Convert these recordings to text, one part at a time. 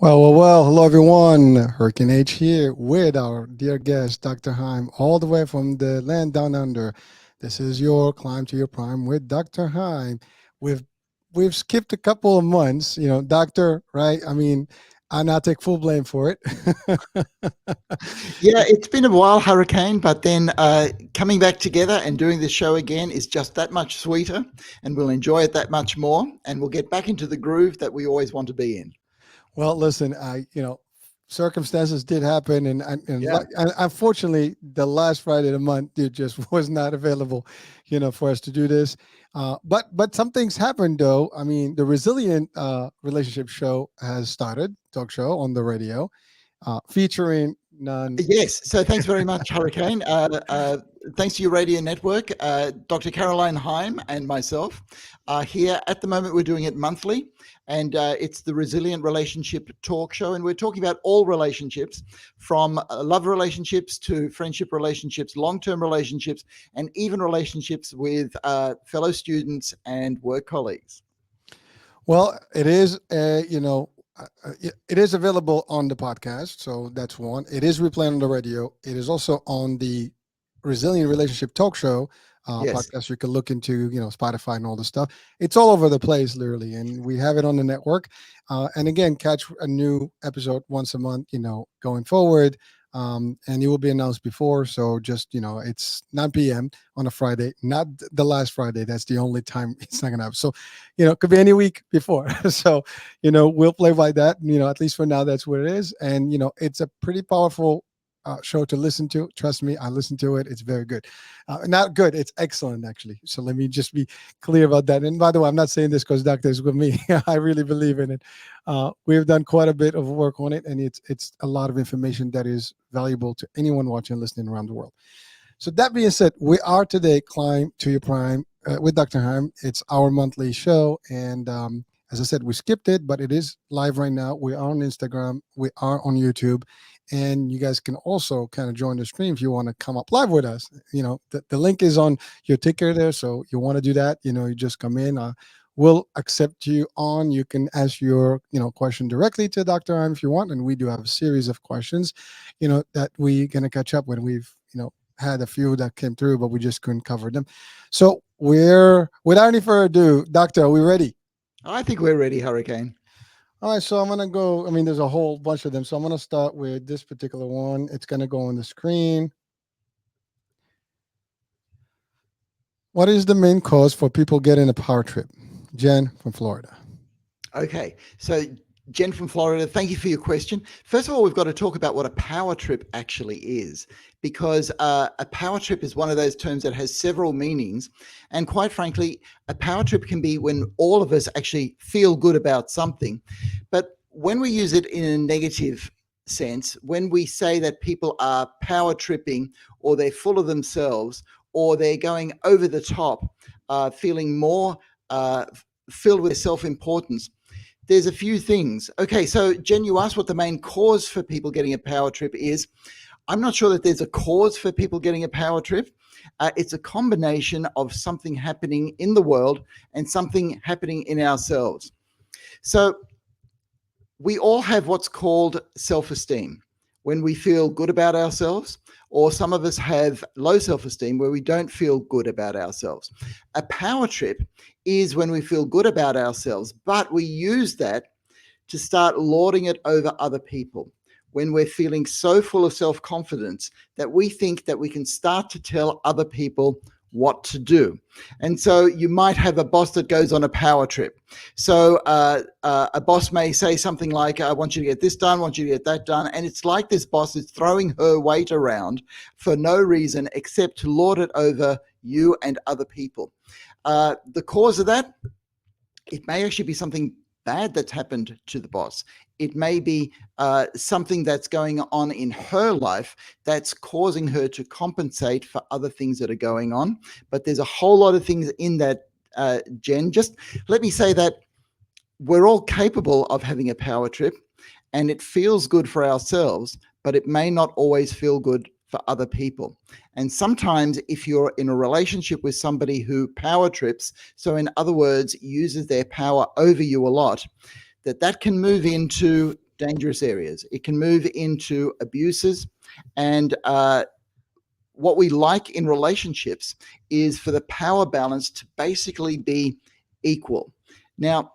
Well. Hello, everyone. Hurricane H here with our dear guest, Dr. Heim, all the way from the land down under. This is your Climb to Your Prime with Dr. Heim. We've we've skipped a couple of months, Doctor, right? I mean, I now take full blame for it. Yeah, it's been a while, Hurricane, but then coming back together and doing this show again is just that much sweeter, and we'll enjoy it that much more, and we'll get back into the groove that we always want to be in. Well, listen, circumstances did happen, Yeah. and unfortunately, the last Friday of the month, it just was not available, for us to do this. But some things happened though. I mean, the Resilient Relationship Show has started, talk show on the radio, featuring none. Yes. So thanks very much, Hurricane. Thanks to your radio network, Dr. Caroline Heim and myself are here. At the moment, we're doing it monthly, and it's the Resilient Relationship Talk Show. And we're talking about all relationships, from love relationships to friendship relationships, long-term relationships, and even relationships with fellow students and work colleagues. Well, it is, it is available on the podcast. So that's one. It is replayed on the radio. It is also on the Resilient Relationship Talk Show Yes. podcast. You can look into, Spotify and all the stuff. It's all over the place, literally. And we have it on the network. And again, catch a new episode once a month, going forward. And it will be announced before. So just, it's 9 p.m. on a Friday, not the last Friday. That's the only time it's not going to happen. So, it could be any week before. So, we'll play by that. At least for now, that's what it is. And, it's a pretty powerful show to listen to. Trust me, I listen to it. It's very good. Not good. It's excellent, actually. So let me just be clear about that. And by the way, I'm not saying this because Doctor is with me. I really believe in it. We've done quite a bit of work on it, and it's a lot of information that is valuable to anyone watching and listening around the world. So that being said, we are today Climb to Your Prime with Dr. Heim. It's our monthly show, and as I said, we skipped it, but it is live right now. We are on Instagram, we are on YouTube, and you guys can also kind of join the stream if you want to come up live with us. The link is on your ticker there, so you want to do that. You just come in. We'll accept you on. You can ask your question directly to Dr. Heim if you want, and we do have a series of questions, that we're gonna catch up with. We've had a few that came through, but we just couldn't cover them. So we're without any further ado, Doctor, are we ready? I think we're ready, Hurricane. All right, so I'm gonna go. I mean, there's a whole bunch of them, so I'm gonna start with this particular one. It's gonna go on the screen. What is the main cause for people getting a power trip? Jen from Florida. Okay, so Jen from Florida, thank you for your question. First of all, we've got to talk about what a power trip actually is, because a power trip is one of those terms that has several meanings. And quite frankly, a power trip can be when all of us actually feel good about something. But when we use it in a negative sense, when we say that people are power tripping, or they're full of themselves, or they're going over the top, feeling more filled with self-importance, there's a few things. Okay, so Jen, you asked what the main cause for people getting a power trip is. I'm not sure that there's a cause for people getting a power trip. It's a combination of something happening in the world and something happening in ourselves. So we all have what's called self-esteem when we feel good about ourselves, or some of us have low self-esteem where we don't feel good about ourselves. A power trip is when we feel good about ourselves, but we use that to start lording it over other people. When we're feeling so full of self-confidence that we think that we can start to tell other people what to do. And so you might have a boss that goes on a power trip. So a boss may say something like, I want you to get this done, I want you to get that done. And it's like this boss is throwing her weight around for no reason except to lord it over you and other people. The cause of that, it may actually be something bad that's happened to the boss. It may be something that's going on in her life that's causing her to compensate for other things that are going on. But there's a whole lot of things in that, Jen. Just let me say that we're all capable of having a power trip, and it feels good for ourselves, but it may not always feel good for other people. And sometimes if you're in a relationship with somebody who power trips, so in other words, uses their power over you a lot, that can move into dangerous areas. It can move into abuses. And what we like in relationships is for the power balance to basically be equal. Now,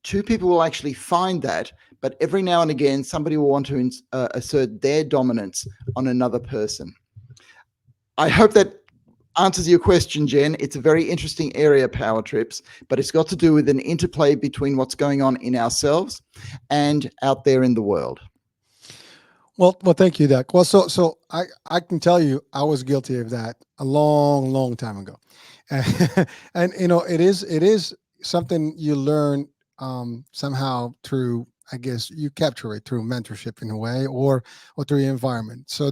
two people will actually find that, but every now and again, somebody will want to assert their dominance on another person. I hope that answers your question, Jen. It's a very interesting area, power trips, but it's got to do with an interplay between what's going on in ourselves and out there in the world. Well, thank you, Doc. Well, so I can tell you I was guilty of that a long, long time ago, and it is something you learn somehow through. I guess you capture it through mentorship in a way, or through your environment. So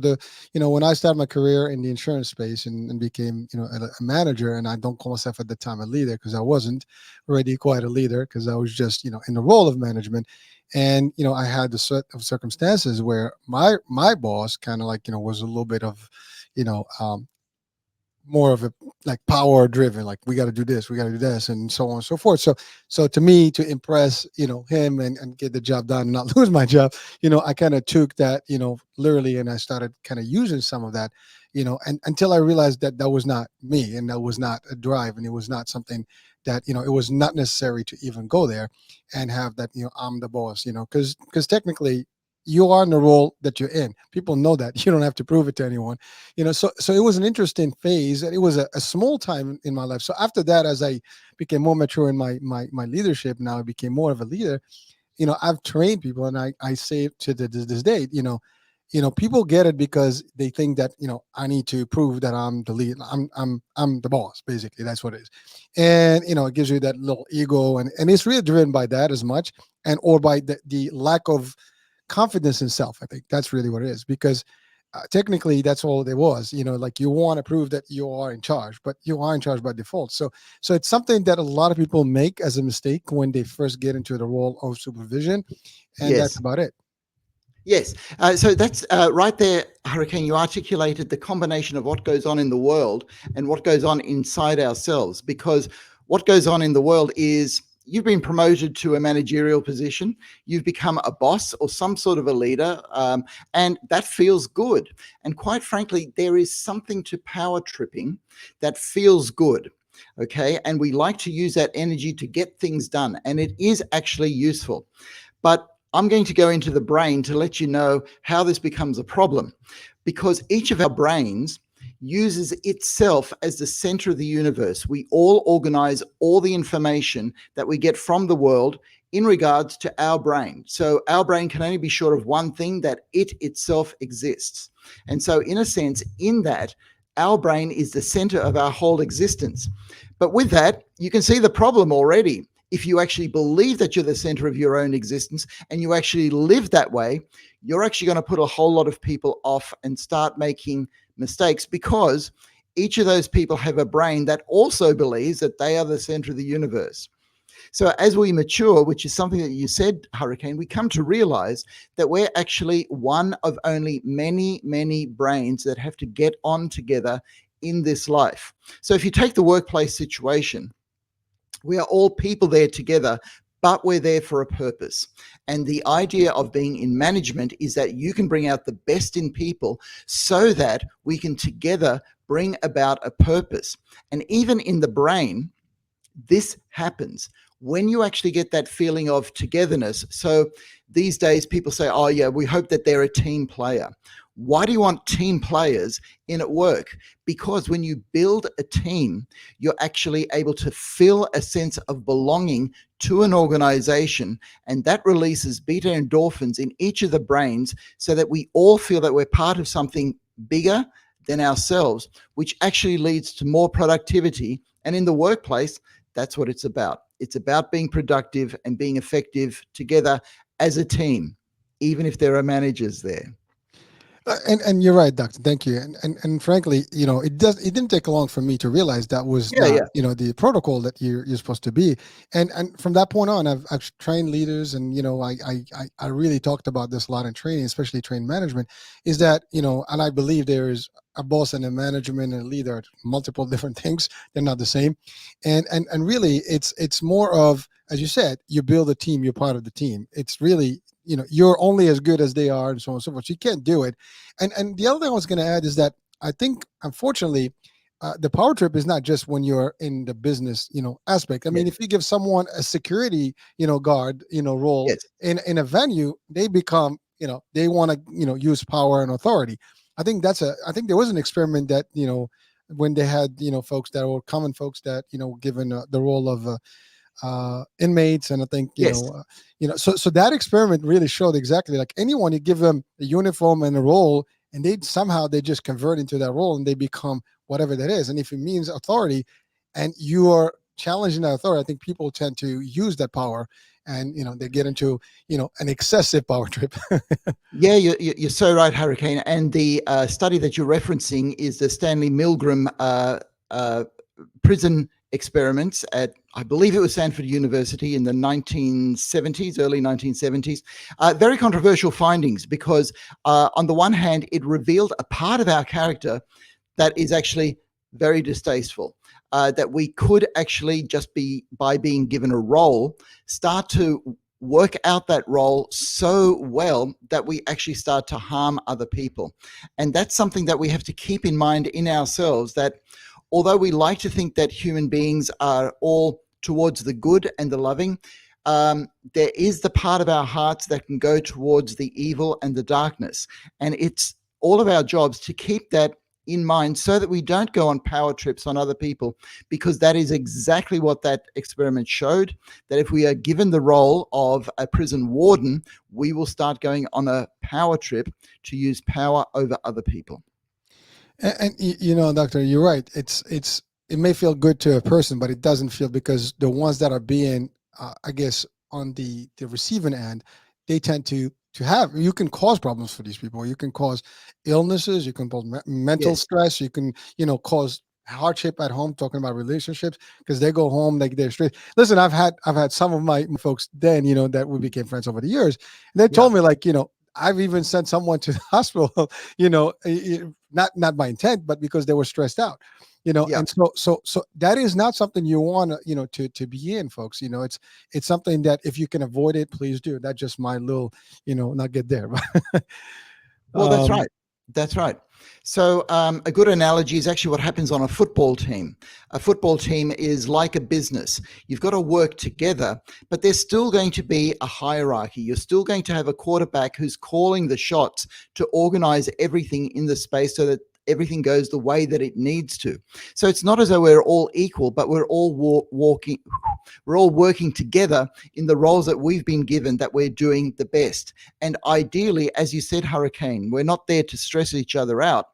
when I started my career in the insurance space and became a manager, and I don't call myself at the time a leader because I wasn't already quite a leader because I was just in the role of management. And I had the set of circumstances where my boss kind of like was a little bit of you know um, more of a like power driven, like we got to do this, we got to do this, and so on and so forth. So to me, to impress him and get the job done and not lose my job, I kind of took that literally, and I started kind of using some of that, and until I realized that that was not me, and that was not a drive, and it was not something that it was not necessary to even go there and have that I'm the boss, because technically you are in the role that you're in. People know that. You don't have to prove it to anyone. So it was an interesting phase, and it was a small time in my life. So after that, as I became more mature in my leadership, now I became more of a leader. I've trained people, and I say it to this day, people get it because they think that I need to prove that I'm the lead. I'm the boss. Basically, that's what it is. And it gives you that little ego, and it's really driven by that as much, and or by the lack of confidence in self. I think that's really what it is, because technically that's all there was. Like, you want to prove that you are in charge, but you are in charge by default. So it's something that a lot of people make as a mistake when they first get into the role of supervision, and that's Yes. about it. Yes. So that's right there, Hurricane. You articulated the combination of what goes on in the world and what goes on inside ourselves. Because what goes on in the world is you've been promoted to a managerial position, you've become a boss or some sort of a leader, and that feels good. And quite frankly, there is something to power tripping that feels good. Okay. And we like to use that energy to get things done. And it is actually useful. But I'm going to go into the brain to let you know how this becomes a problem, because each of our brains uses itself as the center of the universe. We all organize all the information that we get from the world in regards to our brain. So our brain can only be sure of one thing, that it itself exists. And so in a sense, in that, our brain is the center of our whole existence. But with that, you can see the problem already. If you actually believe that you're the center of your own existence and you actually live that way, you're actually going to put a whole lot of people off and start making mistakes, because each of those people have a brain that also believes that they are the center of the universe. So as we mature, which is something that you said, Hurricane, we come to realize that we're actually one of only many, many brains that have to get on together in this life. So if you take the workplace situation, we are all people there together, but we're there for a purpose. And the idea of being in management is that you can bring out the best in people so that we can together bring about a purpose. And even in the brain, this happens when you actually get that feeling of togetherness. So these days people say, oh yeah, we hope that they're a team player. Why do you want team players in at work? Because when you build a team, you're actually able to feel a sense of belonging to an organization, and that releases beta endorphins in each of the brains so that we all feel that we're part of something bigger than ourselves, which actually leads to more productivity. And in the workplace, that's what it's about. It's about being productive and being effective together as a team, even if there are managers there. And you're right, doctor. Thank you. And frankly, it didn't take long for me to realize that was Yeah, not yeah. the protocol that you're supposed to be. And from that point on, I've trained leaders, and I really talked about this a lot in training, especially train management. Is that and I believe there is a boss and a management and a leader are multiple different things. They're not the same, and really, it's more of, as you said, you build a team. You're part of the team. It's really, you're only as good as they are, and so on and so forth. So you can't do it. And the other thing I was going to add is that I think, unfortunately, the power trip is not just when you're in the business, aspect. I mean, Yes. if you give someone a security, guard, role Yes. in a venue, they become, they want to, use power and authority. I think there was an experiment that, when they had, folks that were common folks that, given the role of inmates, and I think Yes. so that experiment really showed exactly, like, anyone, you give them a uniform and a role, and they just convert into that role, and they become whatever that is. And if it means authority, and you are challenging that authority, I think people tend to use that power, and they get into an excessive power trip. Yeah, you're so right, Hurricane. And the study that you're referencing is the Stanley Milgram uh, prison experiments at, I believe it was Stanford University in the 1970s, early 1970s. Very controversial findings because, on the one hand, it revealed a part of our character that is actually very distasteful. That we could actually, just be by being given a role, start to work out that role so well that we actually start to harm other people. And that's something that we have to keep in mind in ourselves, that although we like to think that human beings are all towards the good and the loving, there is the part of our hearts that can go towards the evil and the darkness. And it's all of our jobs to keep that in mind so that we don't go on power trips on other people, because that is exactly what that experiment showed, that if we are given the role of a prison warden, we will start going on a power trip to use power over other people. Doctor, you're right. It may feel good to a person, but it doesn't feel, because the ones that are being, I guess, on the receiving end, they tend to have, you can cause problems for these people. You can cause illnesses. You can cause mental Yes. stress. You can, cause hardship at home, talking about relationships, because they go home, like, they're straight. Listen, I've had some of my folks then, that we became friends over the years. And they Yeah. told me, like, I've even sent someone to the hospital, not by intent, but because they were stressed out, Yeah. and so that is not something you want to, to be in, folks. It's something that, if you can avoid it, please do. That's just my little, not get there. Well, that's um, right. That's right. So, a good analogy is actually what happens on a football team. A football team is like a business. You've got to work together, but there's still going to be a hierarchy. You're still going to have a quarterback who's calling the shots to organize everything in the space so that everything goes the way that it needs to. So it's not as though we're all equal, but we're all we're all working together in the roles that we've been given, that we're doing the best. And ideally, as you said, Hurricane, we're not there to stress each other out.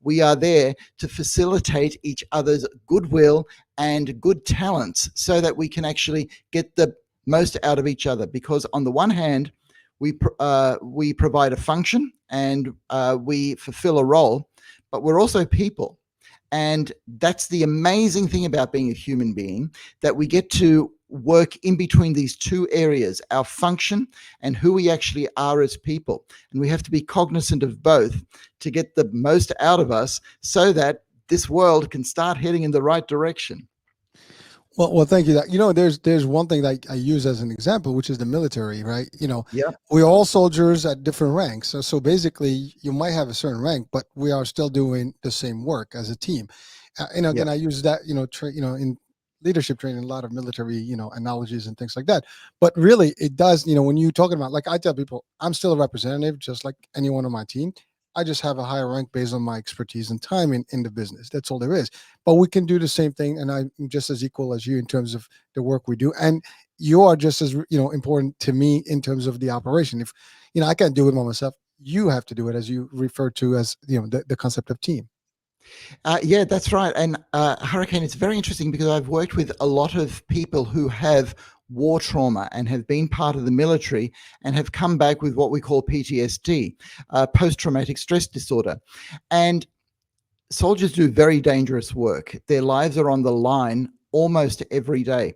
We are there to facilitate each other's goodwill and good talents so that we can actually get the most out of each other. Because on the one hand, we provide a function and we fulfill a role, but we're also people. And that's the amazing thing about being a human being, that we get to work in between these two areas, our function and who we actually are as people. And we have to be cognizant of both to get the most out of us so that this world can start heading in the right direction. well, thank you. That, there's one thing that I use as an example, which is the military, right? Yeah. We're all soldiers at different ranks. So basically, you might have a certain rank, but we are still doing the same work as a team. Yeah. Again, I use that, in leadership training, a lot of military, analogies and things like that. But really, it does, when you're talking about, like, I tell people, I'm still a representative, just like anyone on my team. I just have a higher rank based on my expertise and time in the business. That's all there is. But we can do the same thing, and I'm just as equal as you in terms of the work we do. And you are just as, important to me in terms of the operation. If I can't do it by myself, you have to do it, as you refer to as, the concept of team. Yeah, that's right. And Hurricane, it's very interesting because I've worked with a lot of people who have war trauma and have been part of the military and have come back with what we call PTSD, post-traumatic stress disorder. And soldiers do very dangerous work. Their lives are on the line almost every day.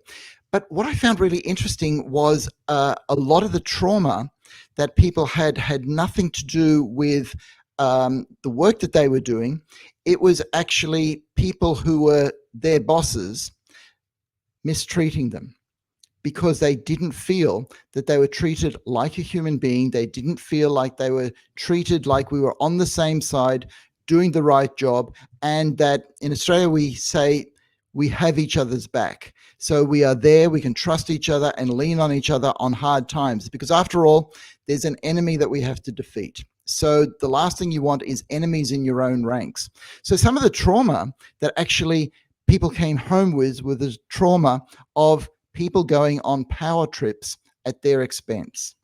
But what I found really interesting was a lot of the trauma that people had nothing to do with the work that they were doing, it was actually people who were their bosses mistreating them because they didn't feel that they were treated like a human being. They didn't feel like they were treated like we were on the same side, doing the right job. And that in Australia, we say we have each other's back. So we are there, we can trust each other and lean on each other on hard times, because after all, there's an enemy that we have to defeat. So the last thing you want is enemies in your own ranks. So some of the trauma that actually people came home with the trauma of people going on power trips at their expense.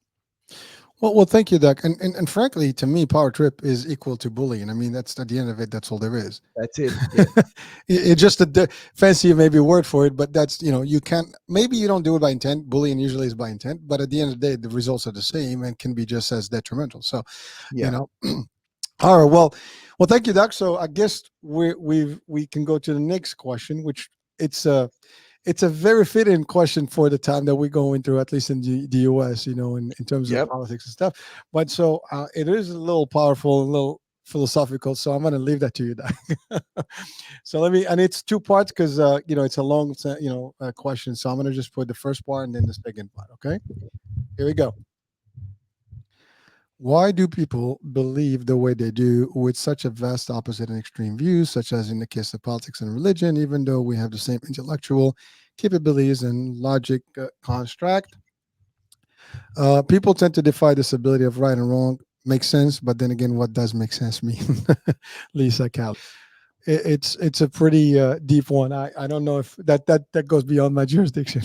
Well, thank you, Doc. And frankly, to me, power trip is equal to bullying. I mean, that's at the end of it. That's all there is. That's it. Yeah. It's just a fancy maybe word for it, but that's, you can't. Maybe you don't do it by intent. Bullying usually is by intent, but at the end of the day, the results are the same and can be just as detrimental. So, Yeah. All right. Well, thank you, Doc. So I guess we can go to the next question, which it's a very fitting question for the time that we're going through, at least in the US, in terms of Yep. politics and stuff. But so it is a little powerful, a little philosophical. So I'm going to leave that to you, Doc. So and it's two parts because, it's a long, question. So I'm going to just put the first part and then the second part. Okay. Here we go. Why do people believe the way they do with such a vast opposite and extreme views, such as in the case of politics and religion, even though we have the same intellectual capabilities and logic construct? People tend to defy this ability of right and wrong. Makes sense, but then again, what does make sense mean? Lisa Cal. It's a pretty deep one. I don't know if that goes beyond my jurisdiction.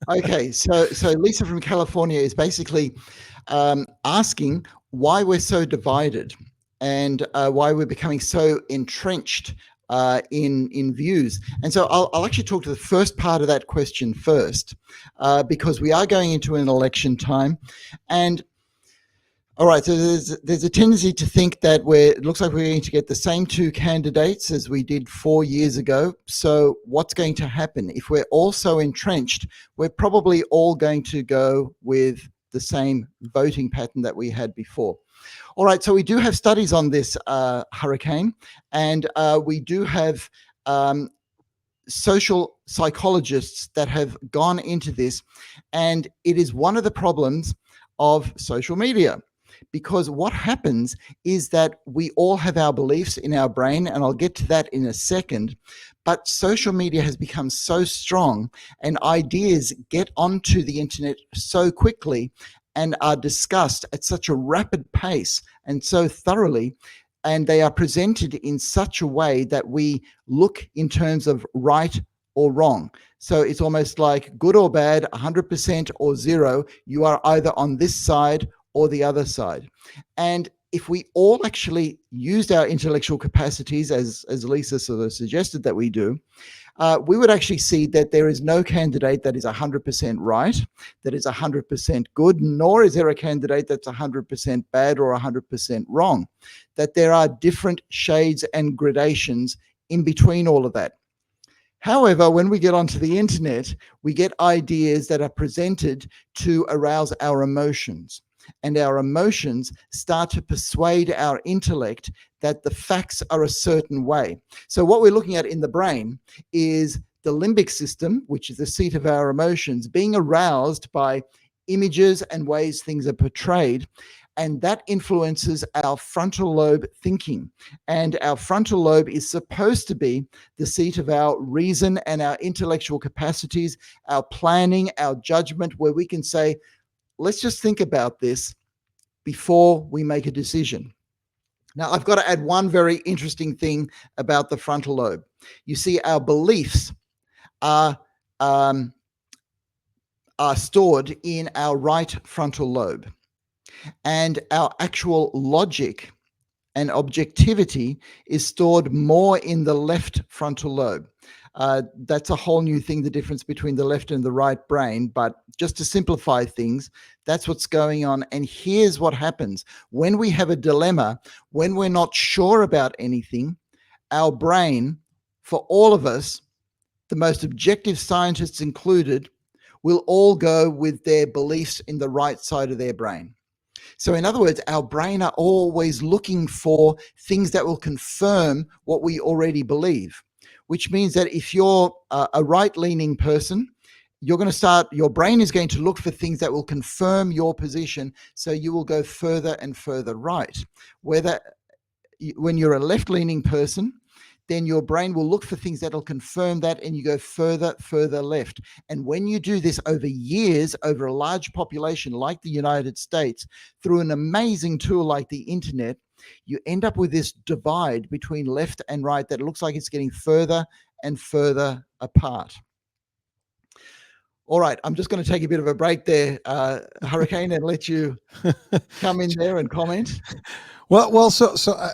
Okay, so Lisa from California is basically asking why we're so divided and why we're becoming so entrenched in views. And so I'll actually talk to the first part of that question first, because we are going into an election time, and all right, so there's a tendency to think that it looks like we're going to get the same two candidates as we did 4 years ago. So what's going to happen? If we're all so entrenched, we're probably all going to go with the same voting pattern that we had before. All right, so we do have studies on this, Hurricane, and we do have social psychologists that have gone into this, and it is one of the problems of social media. Because what happens is that we all have our beliefs in our brain, and I'll get to that in a second. But social media has become so strong, and ideas get onto the internet so quickly and are discussed at such a rapid pace and so thoroughly, and they are presented in such a way that we look in terms of right or wrong. So it's almost like good or bad, 100% or zero. You are either on this side or the other side. And if we all actually used our intellectual capacities, as Lisa sort of suggested that we do, we would actually see that there is no candidate that is 100% right, that is 100% good, nor is there a candidate that's 100% bad or 100% wrong, that there are different shades and gradations in between all of that. However, when we get onto the internet, we get ideas that are presented to arouse our emotions. And our emotions start to persuade our intellect that the facts are a certain way. So what we're looking at in the brain is the limbic system, which is the seat of our emotions, being aroused by images and ways things are portrayed. And that influences our frontal lobe thinking. And our frontal lobe is supposed to be the seat of our reason and our intellectual capacities, our planning, our judgment, where we can say, let's just think about this before we make a decision. Now, I've got to add one very interesting thing about the frontal lobe. You see, our beliefs are stored in our right frontal lobe, and our actual logic and objectivity is stored more in the left frontal lobe. That's a whole new thing, the difference between the left and the right brain. But just to simplify things, that's what's going on. And here's what happens. When we have a dilemma, when we're not sure about anything, our brain, for all of us, the most objective scientists included, will all go with their beliefs in the right side of their brain. So, in other words, our brain are always looking for things that will confirm what we already believe, which means that if you're a right leaning person, you're going to start, your brain is going to look for things that will confirm your position. So you will go further and further right. Whether when you're a left leaning person, then your brain will look for things that'll confirm that, and you go further left. And when you do this over years, over a large population like the United States, through an amazing tool like the internet, you end up with this divide between left and right that looks like it's getting further and further apart. All right, I'm just going to take a bit of a break there, Hurricane, and let you come in there and comment. Well,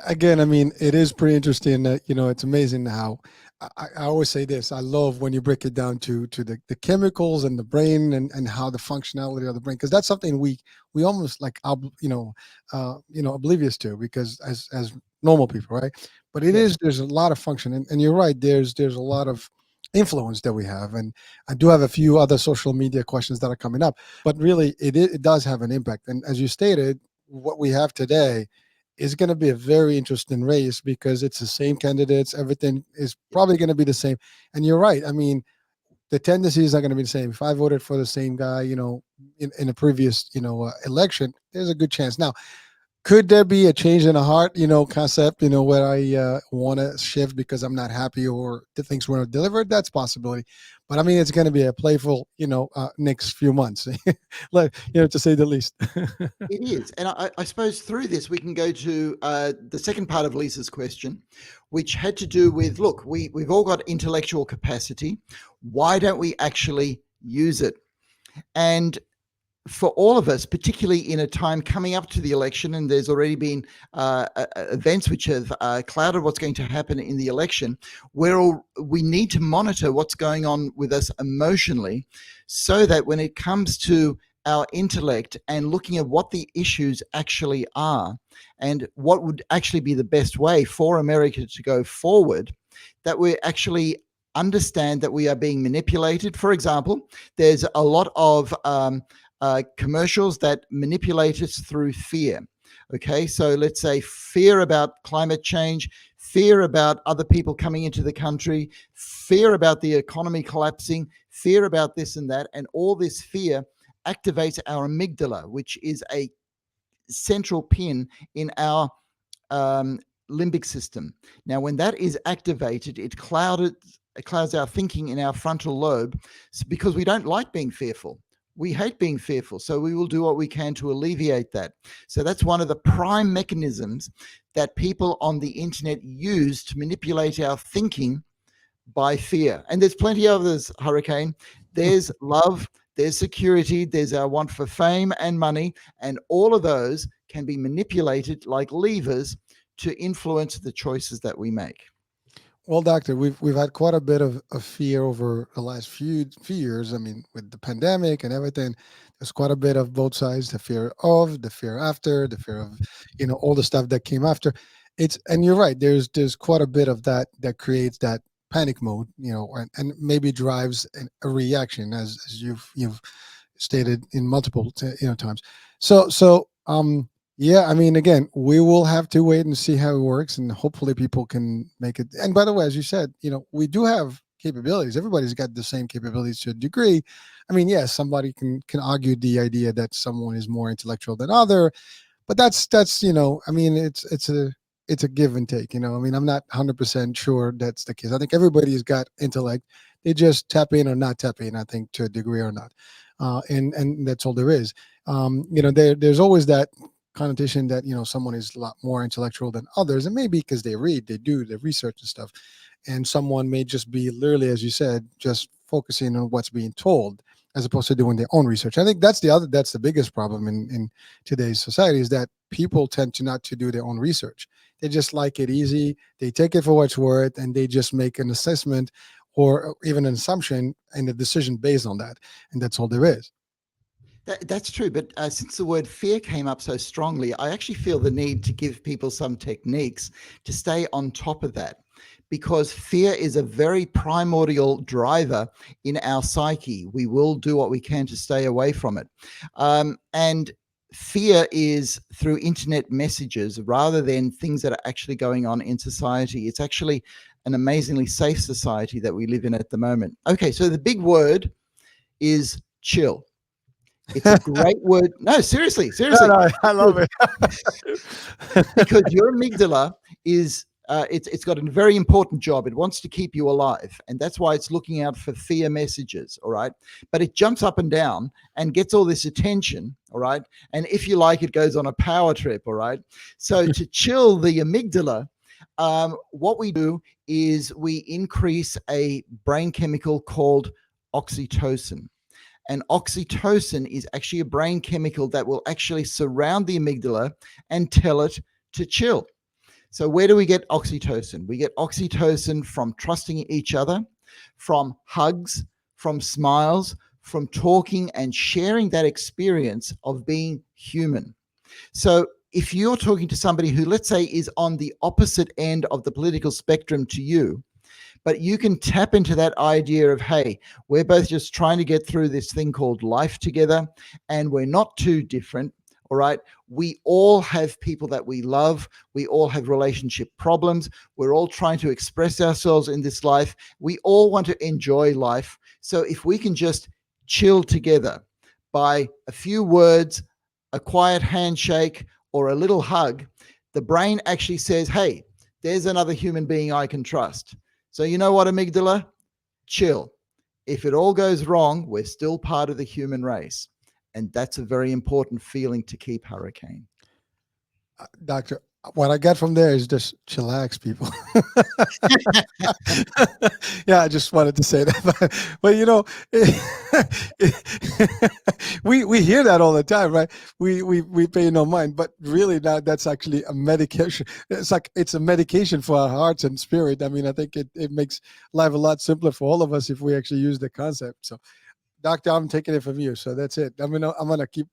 again, I mean, it is pretty interesting that, it's amazing how I always say this. I love when you break it down to the chemicals and the brain, and how the functionality of the brain, because that's something we almost like, oblivious to, because as normal people, right? But Yes. there's a lot of function, and you're right. There's a lot of influence that we have, and I do have a few other social media questions that are coming up, but really it does have an impact. And as you stated, what we have today is going to be a very interesting race, because it's the same candidates. Everything is probably going to be the same. And you're right. I mean, the tendencies are going to be the same. If I voted for the same guy, in a previous, election, there's a good chance. Now, could there be a change in the heart, concept, where I want to shift because I'm not happy, or the things weren't delivered? That's a possibility. But I mean, it's going to be a playful, next few months, like, to say the least. It is. And I suppose through this, we can go to the second part of Lisa's question, which had to do with, look, we've all got intellectual capacity. Why don't we actually use it? And for all of us, particularly in a time coming up to the election, and there's already been events which have clouded what's going to happen in the election, where we need to monitor what's going on with us emotionally, so that when it comes to our intellect and looking at what the issues actually are, and what would actually be the best way for America to go forward, that we actually understand that we are being manipulated. For example, there's a lot of commercials that manipulate us through fear. Okay, so let's say fear about climate change, fear about other people coming into the country, fear about the economy collapsing, fear about this and that, and all this fear activates our amygdala, which is a central pin in our um, limbic system. Now, when that is activated, it clouds our thinking in our frontal lobe, because we don't like being fearful. We hate being fearful, so we will do what we can to alleviate that. So that's one of the prime mechanisms that people on the internet use to manipulate our thinking, by fear. And there's plenty of others, Hurricane. There's love, there's security, there's our want for fame and money, and all of those can be manipulated like levers to influence the choices that we make. Well, doctor, we've had quite a bit of fear over the last few years. I mean, with the pandemic and everything, there's quite a bit of both sides: the fear of, the fear after, the fear of, all the stuff that came after. And you're right. There's quite a bit of that creates that panic mode, and maybe drives a reaction, as you've stated in multiple times. So yeah, I mean, again, we will have to wait and see how it works, and hopefully people can make it. And by the way, as you said, we do have capabilities. Everybody's got the same capabilities to a degree. I mean, yes, somebody can argue the idea that someone is more intellectual than other, but that's I mean, it's a give and take. I mean, I'm not 100% sure that's the case. I think everybody's got intellect. They just tap in or not tap in, I think, to a degree or not, and that's all there is. There's always that connotation that someone is a lot more intellectual than others, and maybe because they do the research and stuff, and someone may just be literally, as you said, just focusing on what's being told, as opposed to doing their own research. I think that's the biggest problem in today's society, is that people tend to not to do their own research. They just like it easy. They take it for what it's worth, and they just make an assessment, or even an assumption, and a decision based on that, and that's all there is. That's true. But since the word fear came up so strongly, I actually feel the need to give people some techniques to stay on top of that, because fear is a very primordial driver in our psyche. We will do what we can to stay away from it. And fear is through internet messages rather than things that are actually going on in society. It's actually an amazingly safe society that we live in at the moment. Okay, so the big word is chill. It's a great word. No, seriously, No, seriously. no, I love it. Because your amygdala is it's got a very important job. It wants to keep you alive, and that's why it's looking out for fear messages. All right, but it jumps up and down and gets all this attention. All right, and if you like, it goes on a power trip. All right, so to chill the amygdala, what we do is we increase a brain chemical called oxytocin. And oxytocin is actually a brain chemical that will actually surround the amygdala and tell it to chill. So, where do we get oxytocin? We get oxytocin from trusting each other, from hugs, from smiles, from talking and sharing that experience of being human. So, if you're talking to somebody who, let's say, is on the opposite end of the political spectrum to you, but you can tap into that idea of, hey, we're both just trying to get through this thing called life together, and we're not too different. All right. We all have people that we love. We all have relationship problems. We're all trying to express ourselves in this life. We all want to enjoy life. So if we can just chill together by a few words, a quiet handshake, or a little hug, the brain actually says, hey, there's another human being I can trust. So you know what, amygdala? Chill. If it all goes wrong, we're still part of the human race. And that's a very important feeling to keep, Hurricane. Doctor, what I get from there is just chillax, people. Yeah, I just wanted to say that, but we hear that all the time, right? We pay no mind, but really now that's actually a medication. It's like it's a medication for our hearts and spirit. I mean, I think it makes life a lot simpler for all of us if we actually use the concept. So, Doctor, I'm taking it from you. So that's it. I'm gonna keep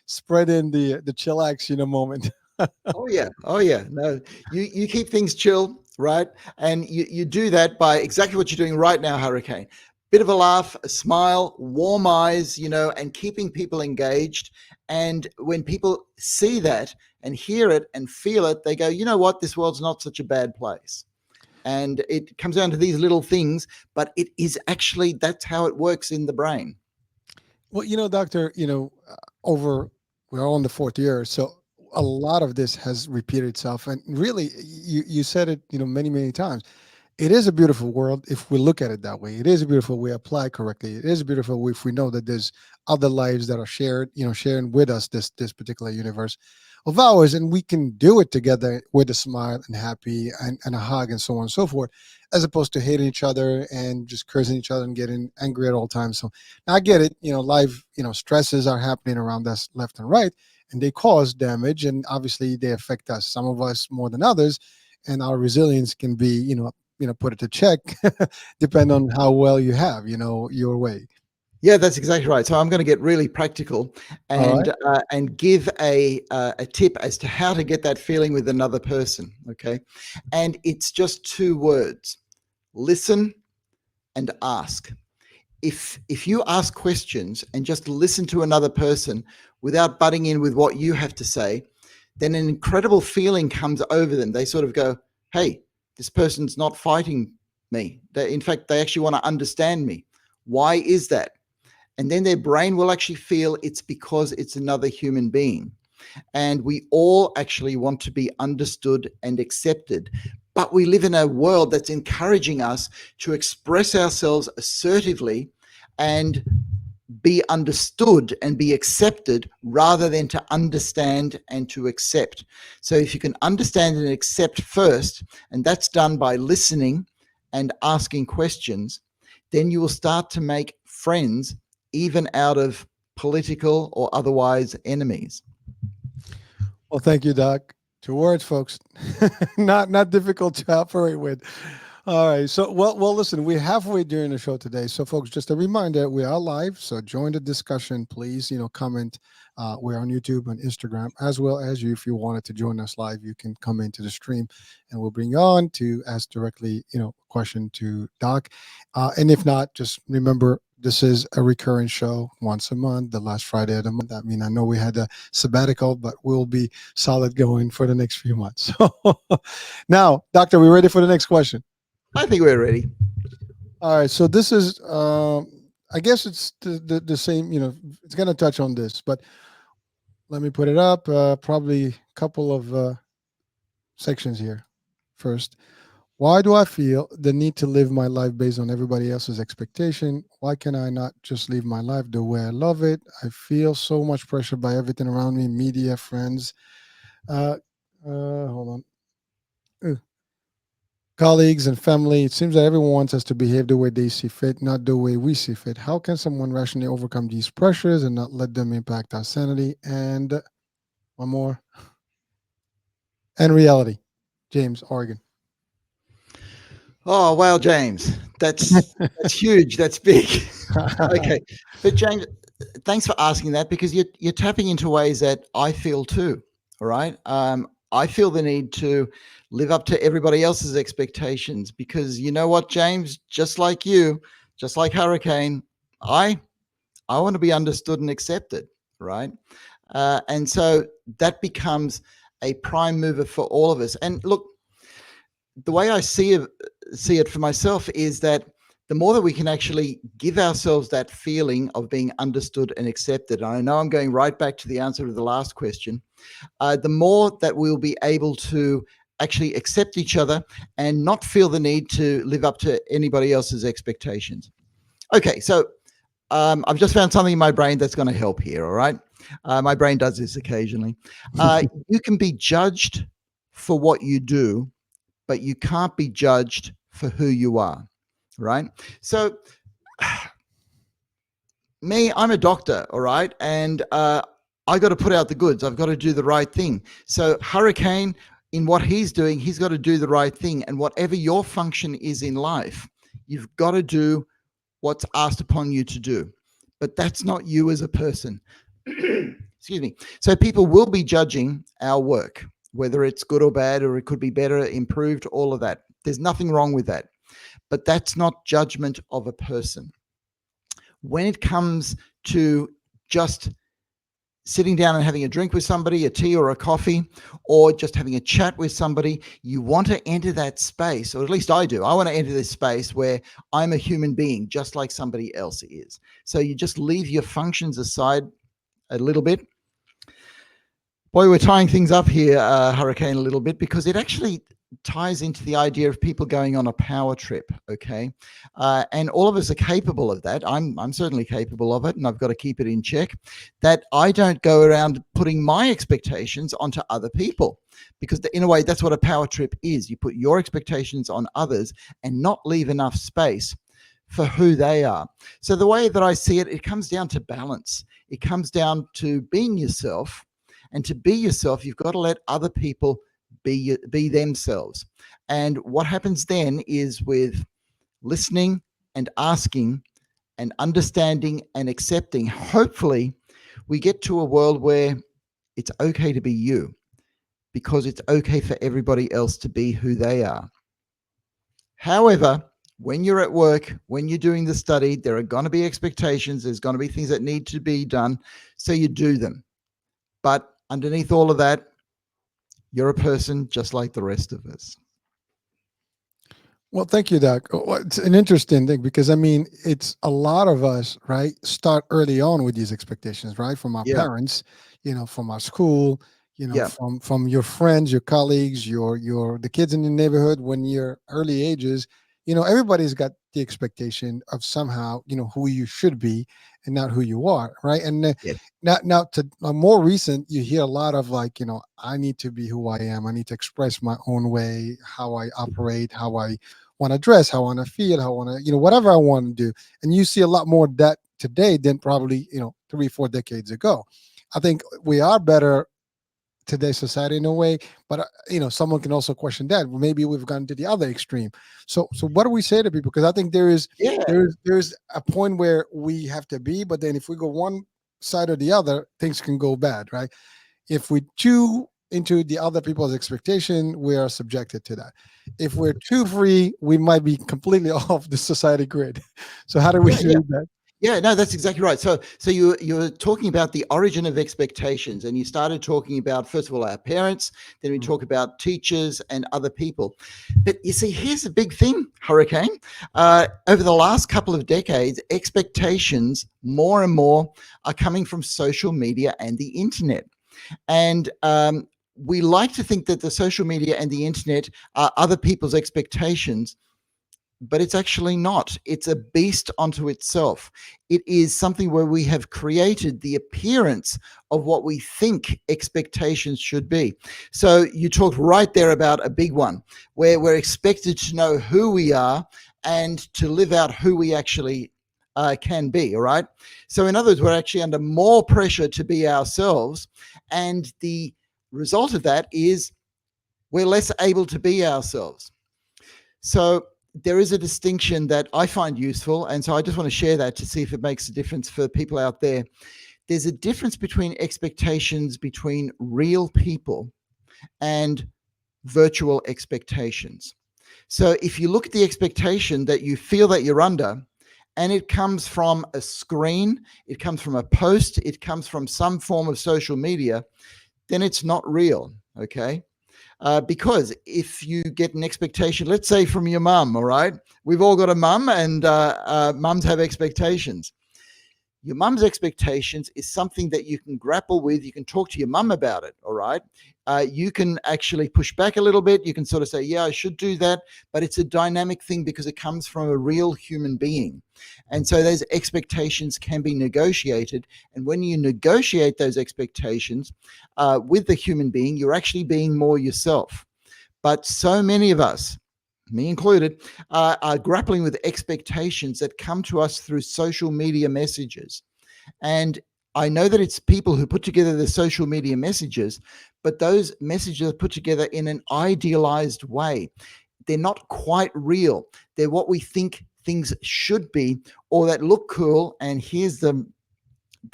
spreading the chillax moment. Oh yeah. Oh yeah. No, you keep things chill, right? And you do that by exactly what you're doing right now, Hurricane. Bit of a laugh, a smile, warm eyes, and keeping people engaged. And when people see that and hear it and feel it, they go, you know what, this world's not such a bad place. And it comes down to these little things, but it is actually that's how it works in the brain. Well, Doctor, over we're all in the fourth year, so a lot of this has repeated itself. And really, you said it, many, many times. It is a beautiful world if we look at it that way. It is beautiful we apply correctly. It is beautiful if we know that there's other lives that are shared, sharing with us this particular universe of ours, and we can do it together with a smile and happy and a hug and so on and so forth, as opposed to hating each other and just cursing each other and getting angry at all times. So now I get it. Life, stresses are happening around us left and right, and they cause damage, and obviously they affect us. Some of us more than others, and our resilience can be, put it to check, depend on how well you have, your way. Yeah, that's exactly right. So I'm going to get really practical All right. and give a tip as to how to get that feeling with another person. Okay, and it's just two words: listen and ask. If you ask questions and just listen to another person without butting in with what you have to say, then an incredible feeling comes over them. They sort of go, "Hey, this person's not fighting me. In fact, they actually want to understand me. Why is that?" And then their brain will actually feel it's because it's another human being. And we all actually want to be understood and accepted. But we live in a world that's encouraging us to express ourselves assertively and be understood and be accepted rather than to understand and to accept. So if you can understand and accept first, and that's done by listening and asking questions, then you will start to make friends even out of political or otherwise enemies. Well, thank you, Doc. Two words, folks. Not difficult to operate with. All right. So, well. Listen, we're halfway during the show today. So, folks, just a reminder: we are live. So, join the discussion, please. Comment. We're on YouTube and Instagram, as well as you. If you wanted to join us live, you can come into the stream, and we'll bring you on to ask directly, a question to Doc. And if not, just remember This is a recurring show once a month, the last Friday of the month. I mean, I know we had a sabbatical, but we'll be solid going for the next few months. So now, Doctor, we ready for the next question? I think we're ready. All right. So this is, I guess it's the same, it's going to touch on this, but let me put it up. Probably a couple of sections here. First, why do I feel the need to live my life based on everybody else's expectation? Why can I not just live my life the way I love it? I feel so much pressure by everything around me, media, friends, uh, hold on, uh, colleagues, and family. It seems that everyone wants us to behave the way they see fit, not the way we see fit. How can someone rationally overcome these pressures and not let them impact our sanity? And one more, and reality. James, Oregon. Oh wow, James, that's huge. That's big. Okay, but James, thanks for asking that because you're tapping into ways that I feel too. All right, I feel the need to live up to everybody else's expectations because you know what, James, just like Hurricane, I I want to be understood and accepted, right? And so that becomes a prime mover for all of us. And look, the way I see it for myself is that the more that we can actually give ourselves that feeling of being understood and accepted, and I know I'm going right back to the answer to the last question, the more that we'll be able to actually accept each other and not feel the need to live up to anybody else's expectations. Okay, so I've just found something in my brain that's going to help here. All right. My brain does this occasionally. You can be judged for what you do, but you can't be judged for who you are. Right. So, me, I'm a doctor. All right. And I got to put out the goods. I've got to do the right thing. So, Hurricane, in what he's doing, he's got to do the right thing. And whatever your function is in life, you've got to do what's asked upon you to do. But that's not you as a person. Excuse me. So people will be judging our work, whether it's good or bad, or it could be better, improved, all of that. There's nothing wrong with that. But that's not judgment of a person. When it comes to just sitting down and having a drink with somebody, a tea or a coffee, or just having a chat with somebody, you want to enter that space, or at least I do. I want to enter this space where I'm a human being, just like somebody else is. So you just leave your functions aside a little bit. Boy, we're tying things up here, Hurricane, a little bit because it actually ties into the idea of people going on a power trip. Okay, and all of us are capable of that. I'm certainly capable of it, and I've got to keep it in check. That I don't go around putting my expectations onto other people, because in a way, that's what a power trip is. You put your expectations on others and not leave enough space for who they are. So the way that I see it, it comes down to balance. It comes down to being yourself. And to be yourself, you've got to let other people be themselves. And what happens then is with listening and asking and understanding and accepting, hopefully, we get to a world where it's okay to be you because it's okay for everybody else to be who they are. However, when you're at work, when you're doing the study, there are going to be expectations. There's going to be things that need to be done. So you do them. But underneath all of that, you're a person just like the rest of us. Well, thank you, Doc. Well, it's an interesting thing because I mean, it's a lot of us, right? Start early on with these expectations, right? From our Yeah. parents, from our school, Yeah. from your friends, your colleagues, your the kids in your neighborhood when you're early ages. Everybody's got the expectation of somehow, who you should be and not who you are, right? And Yeah. now to more recent, you hear a lot of like, I need to be who I am. I need to express my own way, how I operate, how I want to dress, how I want to feel, how I want to, whatever I want to do. And you see a lot more of that today than probably, 3, 4 decades ago. I think we are better today's society in a way, but someone can also question that. Well, maybe we've gone to the other extreme. So what do we say to people? Because I think there is Yeah. there's a point where we have to be, but then if we go one side or the other, things can go bad, right? If we chew into the other people's expectation, we are subjected to that. If we're too free, we might be completely off the society grid. So how do we Yeah. Yeah. do that? Yeah, no, that's exactly right. So you're talking about the origin of expectations, and you started talking about, first of all, our parents, then we Mm, talk about teachers and other people. But you see, here's the big thing, Hurricane. Over the last couple of decades, expectations more and more are coming from social media and the internet. And we like to think that the social media and the internet are other people's expectations, but it's actually not. It's a beast unto itself. It is something where we have created the appearance of what we think expectations should be. So you talked right there about a big one where we're expected to know who we are and to live out who we actually can be. All right. So, in other words, we're actually under more pressure to be ourselves. And the result of that is we're less able to be ourselves. So there is a distinction that I find useful. And so I just want to share that to see if it makes a difference for people out there. There's a difference between expectations between real people and virtual expectations. So if you look at the expectation that you feel that you're under, and it comes from a screen, it comes from a post, it comes from some form of social media, then it's not real. Okay. Because if you get an expectation, let's say from your mum, all right, we've all got a mum, and mums have expectations. Your mum's expectations is something that you can grapple with. You can talk to your mum about it, all right? You can actually push back a little bit. You can sort of say, yeah, I should do that. But it's a dynamic thing because it comes from a real human being. And so those expectations can be negotiated. And when you negotiate those expectations with the human being, you're actually being more yourself. But so many of us, me included, are grappling with expectations that come to us through social media messages. And I know that it's people who put together the social media messages, but those messages are put together in an idealized way. They're not quite real. They're what we think things should be or that look cool. And here's the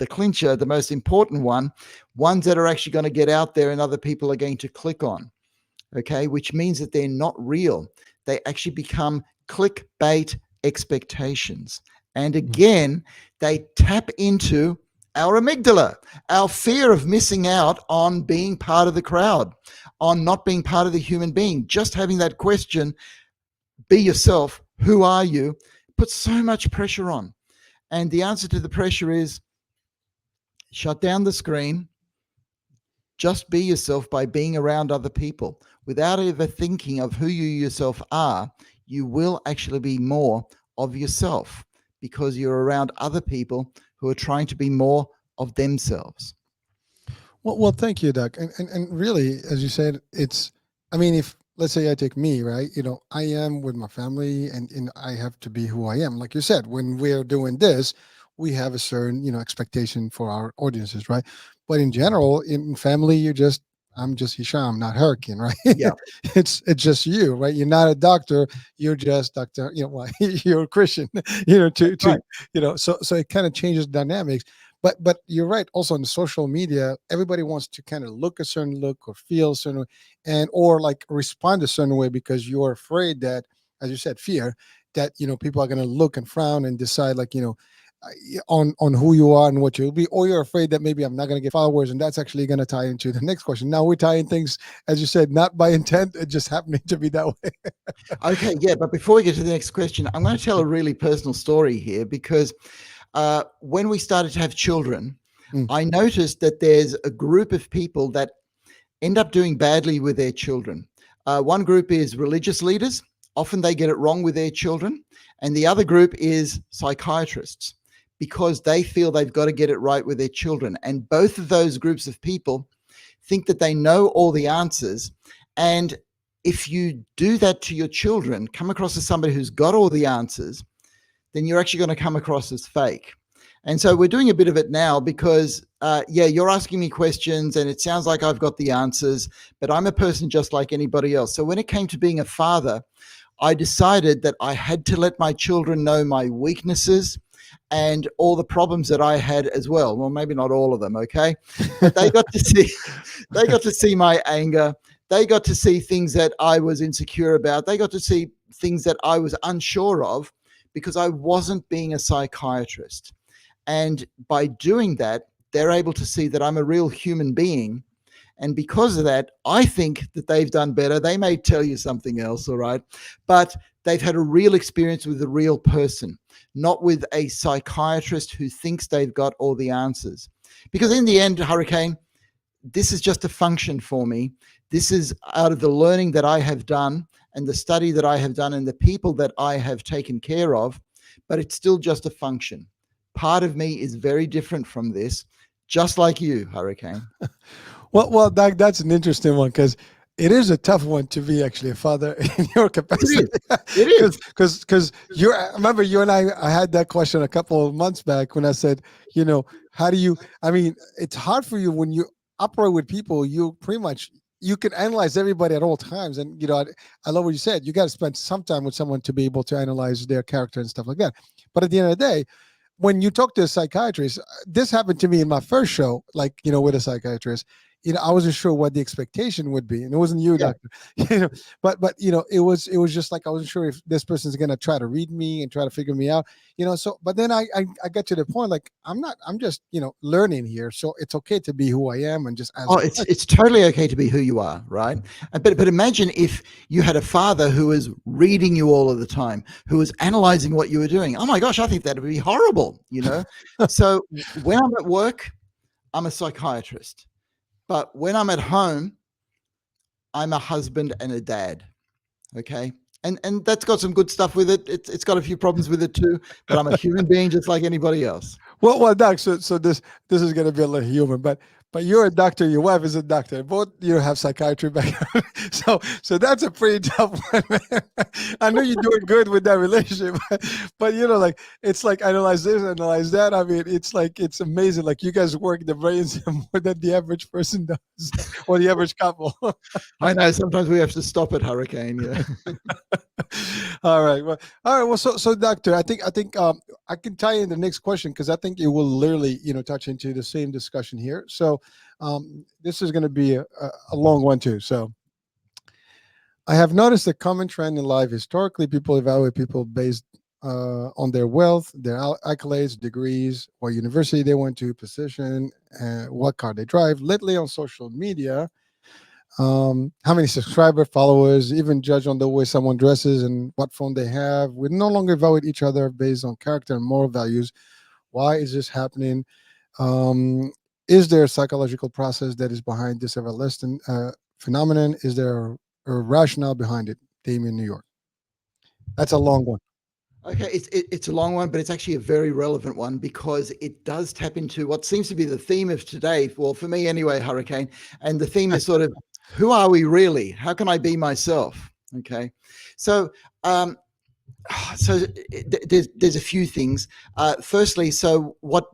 clincher, the most important one, ones that are actually going to get out there and other people are going to click on. Okay, which means that they're not real. They actually become clickbait expectations. And mm. again, they tap into our amygdala, our fear of missing out on being part of the crowd, on not being part of the human being. Just having that question, be yourself, who are you, puts so much pressure on. And the answer to the pressure is shut down the screen, just be yourself by being around other people without ever thinking of who you yourself are. You will actually be more of yourself because you're around other people who are trying to be more of themselves. Well, thank you, Doug. And really, as you said, it's, I mean, if let's say I take me, right, I am with my family, and I have to be who I am. Like you said, when we're doing this, we have a certain, expectation for our audiences, right? But in general, in family, I'm just Hisham, not Hurricane, right? Yeah, It's just you, right? You're not a doctor. You're just Doctor. You're a Christian. that's To right. so it kind of changes dynamics. But you're right. Also on the social media, everybody wants to kind of look a certain look or feel a certain way, and or like respond a certain way because you're afraid that, as you said, fear that people are going to look and frown and decide, like, on who you are and what you'll be, or you're afraid that maybe I'm not going to get followers, and that's actually going to tie into the next question. Now we're tying things, as you said, not by intent, it just happening to be that way. Okay, yeah, but before we get to the next question, I'm going to tell a really personal story here because when we started to have children, Mm, I noticed that there's a group of people that end up doing badly with their children. One group is religious leaders. Often they get it wrong with their children. And the other group is psychiatrists because they feel they've got to get it right with their children. And both of those groups of people think that they know all the answers. And if you do that to your children, come across as somebody who's got all the answers, then you're actually going to come across as fake. And so we're doing a bit of it now because, yeah, you're asking me questions and it sounds like I've got the answers, but I'm a person just like anybody else. So when it came to being a father, I decided that I had to let my children know my weaknesses and all the problems that I had as well. Well, maybe not all of them, okay? But they got to see they got to see my anger. They got to see things that I was insecure about. They got to see things that I was unsure of because I wasn't being a psychiatrist. And by doing that, they're able to see that I'm a real human being. And because of that, I think that they've done better. They may tell you something else, all right? But they've had a real experience with a real person, not with a psychiatrist who thinks they've got all the answers. Because in the end, Hurricane, this is just a function for me. This is out of the learning that I have done and the study that I have done and the people that I have taken care of, but it's still just a function. Part of me is very different from this, just like you, Hurricane. Well, Doc, that's an interesting one because it is a tough one to be actually a father in your Yes, it capacity. is. It is. Because you're, I remember you and I had that question a couple of months back when I said, how do you, I mean, it's hard for you when you operate with people, you pretty much, you can analyze everybody at all times. And, I love what you said. You got to spend some time with someone to be able to analyze their character and stuff like that. But at the end of the day, when you talk to a psychiatrist, this happened to me in my first show, like, with a psychiatrist. I wasn't sure what the expectation would be, and it wasn't you, Yeah. doctor. But it was just like I wasn't sure if this person's gonna try to read me and try to figure me out. So, but then I got to the point like I'm just learning here, so it's okay to be who I am and just ask. Oh, it's totally okay to be who you are, right? But imagine if you had a father who was reading you all of the time, who was analyzing what you were doing. Oh my gosh, I think that would be horrible, So when I'm at work, I'm a psychiatrist. But when I'm at home, I'm a husband and a dad. Okay. And that's got some good stuff with it. It's got a few problems with it too, but I'm a human being just like anybody else. Well, Doc. So this is going to be a little human, but you're a doctor. Your wife is a doctor. Both have psychiatry background. So that's a pretty tough one, man. I know you're doing good with that relationship, but like it's like analyze this, analyze that. I mean, it's amazing. Like you guys work the brains more than the average person does, or the average couple. I know sometimes we have to stop at Hurricane. Yeah. All right. Well, all right. Well, so doctor, I think I can tie in the next question because I think it will literally touch into the same discussion here. So this is going to be a long one too. So I have noticed a common trend in life. Historically, people evaluate people based on their wealth, their accolades, degrees, what university they went to, position, what car they drive. Lately on social media, how many subscriber followers, even judge on the way someone dresses and what phone they have. We no longer evaluate each other based on character and moral values. Why is this happening? Is there a psychological process that is behind this everlasting phenomenon? Is there a rationale behind it? Damien, New York. That's a long one. Okay, it's a long one, but it's actually a very relevant one because it does tap into what seems to be the theme of today. Well, for me anyway, Hurricane. And the theme is sort of, who are we really? How can I be myself? Okay, so there's a few things. Firstly, so what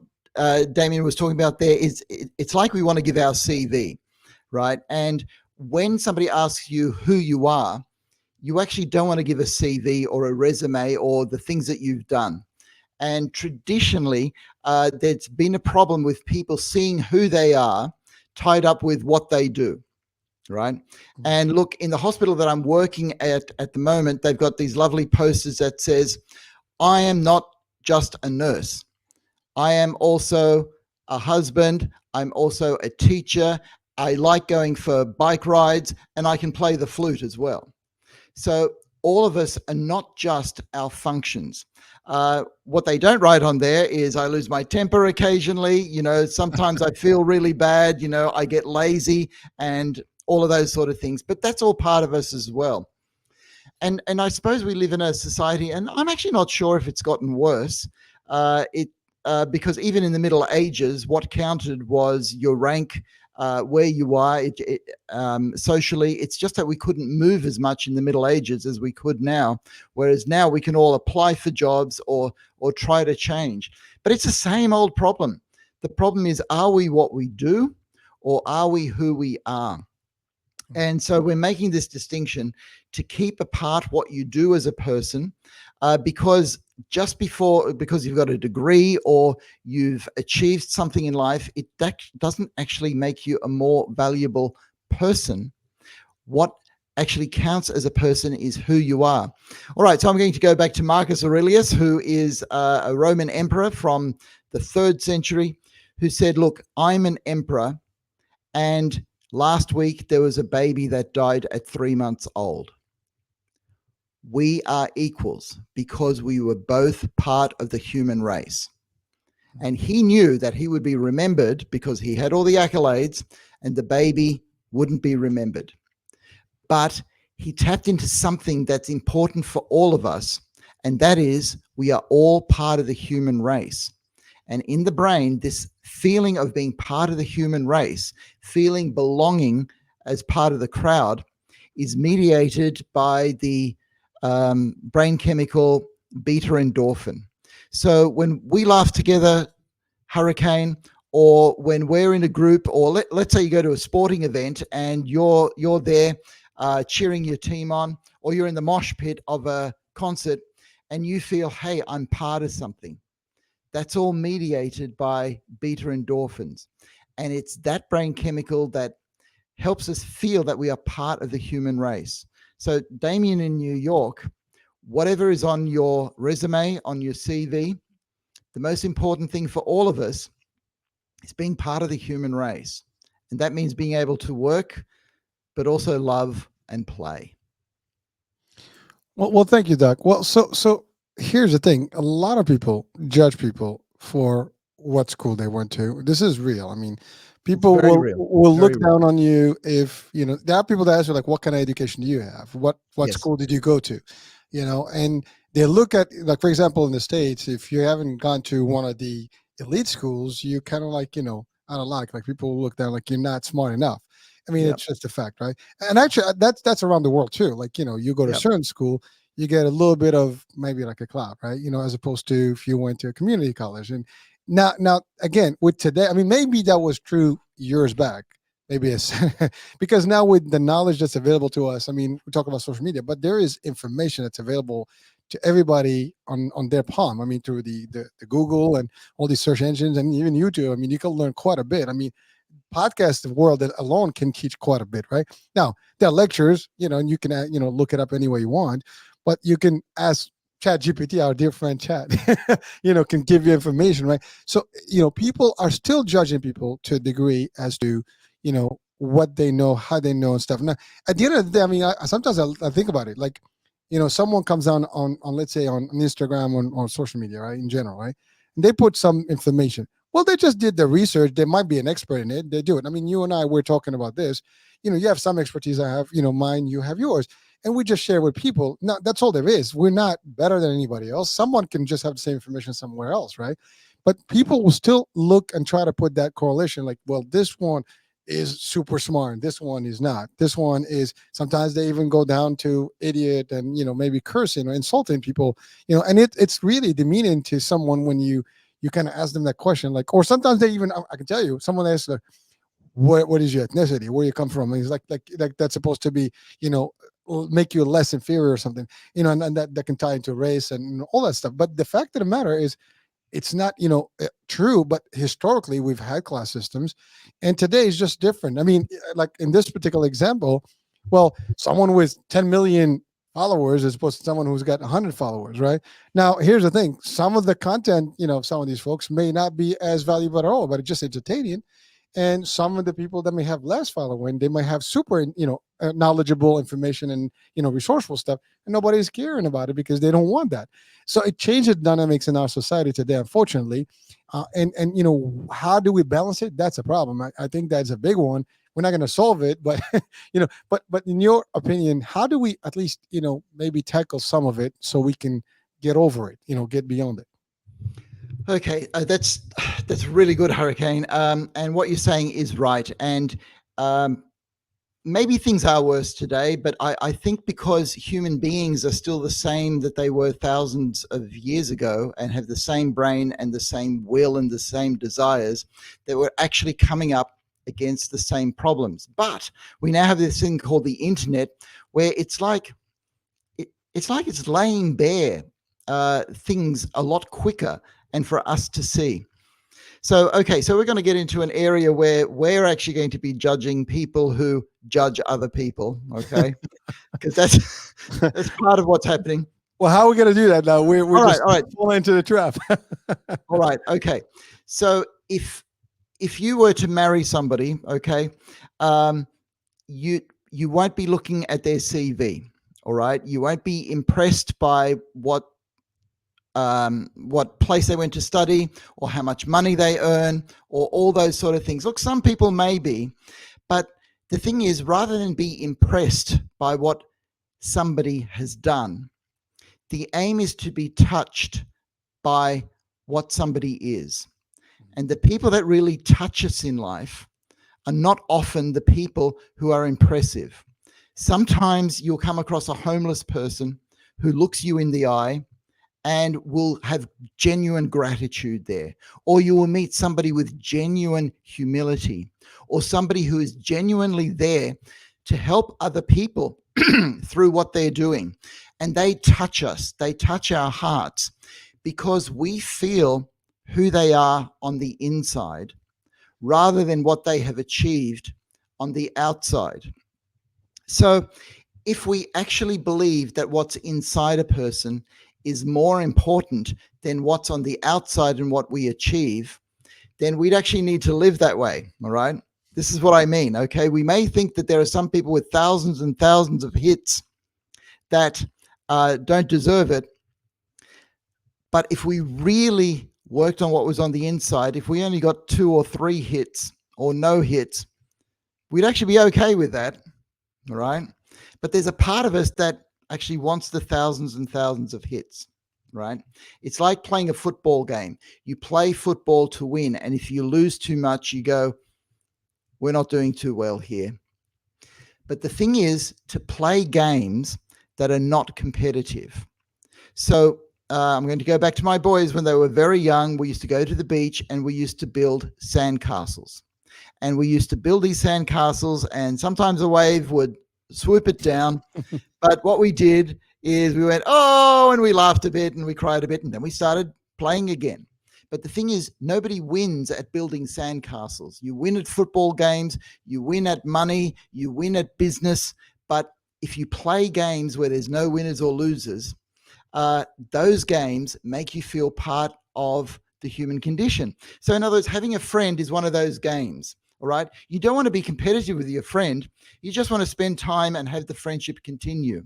Damien was talking about there is it's like we want to give our CV, right? And when somebody asks you who you are, you actually don't want to give a CV or a resume or the things that you've done. And traditionally, there's been a problem with people seeing who they are tied up with what they do, right? And look, in the hospital that I'm working at the moment, they've got these lovely posters that says, I am not just a nurse. I am also a husband. I'm also a teacher. I like going for bike rides, and I can play the flute as well. So all of us are not just our functions. What they don't write on there is I lose my temper occasionally. Sometimes I feel really bad. I get lazy and all of those sort of things. But that's all part of us as well. And I suppose we live in a society, and I'm actually not sure if it's gotten worse. Because even in the Middle Ages, what counted was your rank, where you are socially. It's just that we couldn't move as much in the Middle Ages as we could now, whereas now we can all apply for jobs or try to change. But it's the same old problem. The problem is, are we what we do, or are we who we are? And so we're making this distinction to keep apart what you do as a person, because because you've got a degree or you've achieved something in life, that doesn't actually make you a more valuable person. What actually counts as a person is who you are. All right, so I'm going to go back to Marcus Aurelius, who is a Roman emperor from the 3rd century, who said, look, I'm an emperor, and last week there was a baby that died at 3 months old. We are equals because we were both part of the human race. And he knew that he would be remembered because he had all the accolades and the baby wouldn't be remembered. But he tapped into something that's important for all of us, and that is we are all part of the human race. And in the brain, this feeling of being part of the human race, feeling belonging as part of the crowd, is mediated by the brain chemical beta endorphin. So when we laugh together, Hurricane, or when we're in a group, or let's say you go to a sporting event and you're there cheering your team on, or you're in the mosh pit of a concert and you feel, hey, I'm part of something. That's all mediated by beta endorphins. And it's that brain chemical that helps us feel that we are part of the human race. So, Damien in New York, whatever is on your resume, on your CV, the most important thing for all of us is being part of the human race. And that means being able to work, but also love and play. Well, thank you, Doc. Well, so here's the thing: a lot of people judge people for what school they went to. This is real. I mean, It's people very will real. will Very look real. down on you if you know. There are people that ask you like, "What kind of education do you have? What Yes. school did you go to?" And they look at like, for example, in the States, if you haven't gone to one of the elite schools, you kind of like out of luck. Like people will look down like you're not smart enough. I mean, Yep. it's just a fact, right? And actually, that's around the world too. Like you go to a Yep. certain school, you get a little bit of maybe like a cloud, right? As opposed to if you went to a community college. And now again with today, I mean, maybe that was true years back. Maybe it's because now with the knowledge that's available to us, I mean, we talk about social media, but there is information that's available to everybody on their palm. I mean, through the Google and all these search engines and even YouTube. I mean, you can learn quite a bit. I mean, podcast world alone can teach quite a bit, right? Now, there are lectures, and you can, look it up any way you want, but you can ask Chat GPT, our dear friend Chat, can give you information, right? So, people are still judging people to a degree as to, what they know, how they know and stuff. Now, at the end of the day, I mean, sometimes I think about it, like, someone comes on let's say on Instagram or social media, right, in general, right? And they put some information, well, they just did the research. They might be an expert in it. They do it. I mean, you and I, we're talking about this. You have some expertise. I have, mine. You have yours, and we just share with people. Now, that's all there is. We're not better than anybody else. Someone can just have the same information somewhere else, right? But people will still look and try to put that correlation. Like, well, this one is super smart. This one is not. This one is. Sometimes they even go down to idiot and maybe cursing or insulting people. And it's really demeaning to someone when you kind of ask them that question, like, or sometimes they even, I can tell you, someone asks, like, what is your ethnicity? Where you come from? And he's like that's supposed to be, make you less inferior or something, and that can tie into race and all that stuff. But the fact of the matter is, it's not true, but historically we've had class systems, and today is just different. I mean, like in this particular example, well, someone with 10 million followers as opposed to someone who's got 100 followers, right? Now here's the thing: some of the content, of some of these folks may not be as valuable at all, but it's just entertaining. And some of the people that may have less following, they might have super knowledgeable information and resourceful stuff, and nobody's caring about it because they don't want that. So it changes dynamics in our society today, unfortunately. And how do we balance it? That's a problem. I think that's a big one. We're not going to solve it, but but in your opinion, how do we at least maybe tackle some of it so we can get over it, get beyond it? Okay, that's really good, Hurricane. And what you're saying is right. And um, maybe things are worse today, but I think because human beings are still the same that they were thousands of years ago and have the same brain and the same will and the same desires, that we're actually coming up against the same problems. But we now have this thing called the internet, where it's like it's laying bare things a lot quicker and for us to see. So, okay, so we're going to get into an area where we're actually going to be judging people who judge other people, okay? Because that's part of what's happening. Well, how are we going to do that now? We're just All right, falling into the trap. all right, okay. So if you were to marry somebody, okay, um, you you won't be looking at their CV, all right? You won't be impressed by what place they went to study or how much money they earn or all those sort of things. Look, some people may be, but the thing is, rather than be impressed by what somebody has done, the aim is to be touched by what somebody is. And the people that really touch us in life are not often the people who are impressive. Sometimes you'll come across a homeless person who looks you in the eye and will have genuine gratitude there. Or you will meet somebody with genuine humility, or somebody who is genuinely there to help other people through what they're doing. And they touch us, they touch our hearts because we feel who they are on the inside rather than what they have achieved on the outside. So, if we actually believe that what's inside a person is more important than what's on the outside and what we achieve, then we'd actually need to live that way. All right. This is what I mean. Okay. We may think that there are some people with thousands and thousands of hits that don't deserve it. But if we really worked on what was on the inside, if we only got 2 or 3 hits or no hits, we'd actually be okay with that. All right. But there's a part of us that actually wants the thousands and thousands of hits, right? It's like playing a football game. You play football to win. And if you lose too much, you go, we're not doing too well here. But the thing is to play games that are not competitive. So I'm going to go back to my boys when they were very young. We used to go to the beach and we used to build sand castles. And we used to build these sand castles, and sometimes a wave would swoop it down. But what we did is we went, oh, and we laughed a bit and we cried a bit, and then we started playing again. But the thing is, nobody wins at building sand castles. You win at football games, you win at money, you win at business. But if you play games where there's no winners or losers, those games make you feel part of the human condition. So in other words, having a friend is one of those games. All right. You don't want to be competitive with your friend. You just want to spend time and have the friendship continue.